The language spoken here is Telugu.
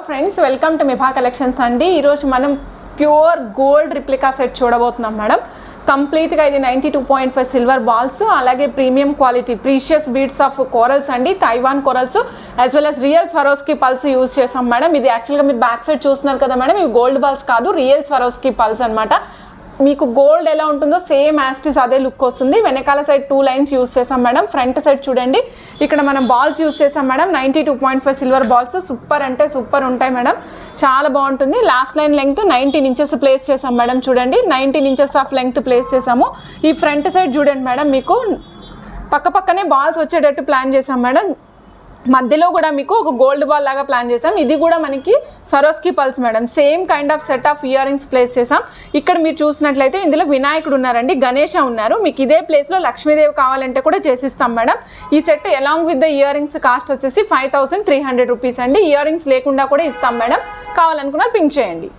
Friends, welcome to Mibha collections అండి. ఈరోజు మనం ప్యూర్ గోల్డ్ రిప్లికా సెట్ చూడబోతున్నాం మేడం. కంప్లీట్గా ఇది 92.5 సిల్వర్ బాల్స్, అలాగే premium quality precious beads of corals అండి, Taiwan corals as well as real Swarovski pearls use చేసాం మేడం. ఇది యాక్చువల్గా మీరు బ్యాక్ సైడ్ చూస్తున్నారు కదా మేడం, ఇవి గోల్డ్ బాల్స్ కాదు, రియల్ స్వరోస్కి పల్స్ అనమాట. మీకు గోల్డ్ ఎలా ఉంటుందో సేమ్ యాస్టిస్ అదే లుక్ వస్తుంది. వెనకాల సైడ్ 2 లైన్స్ యూజ్ చేసాం మేడం. ఫ్రంట్ సైడ్ చూడండి, ఇక్కడ మనం బాల్స్ యూజ్ చేసాం మేడం. 92.5 సిల్వర్ బాల్స్ సూపర్ అంటే సూపర్ ఉంటాయి మేడం, చాలా బాగుంటుంది. Last line length 19 inches place చేసాం మేడం. చూడండి 19 ఇంచెస్ ఆఫ్ లెంగ్త్ ప్లేస్ చేసాము. ఈ ఫ్రంట్ సైడ్ చూడండి మేడం, మీకు పక్కనే బాల్స్ వచ్చేటట్టు ప్లాన్ చేసాం మేడం. మధ్యలో కూడా మీకు ఒక గోల్డ్ బాల్ లాగా ప్లాన్ చేసాం. ఇది కూడా మనకి Swarovski pulse madam. Same kind of set of ear rings place చేసాం. ఇక్కడ మీరు చూసినట్లయితే ఇందులో వినాయకుడు ఉన్నారండి, గణేష ఉన్నారు. మీకు ఇదే ప్లేస్లో లక్ష్మీదేవి కావాలంటే కూడా చేసిస్తాం మేడం. ఈ set along with the ear rings cost వచ్చేసి 5300 రూపీస్ అండి. ఇయర్ రింగ్స్ లేకుండా కూడా ఇస్తాం మేడం. కావాలనుకున్నా పింక్ చేయండి.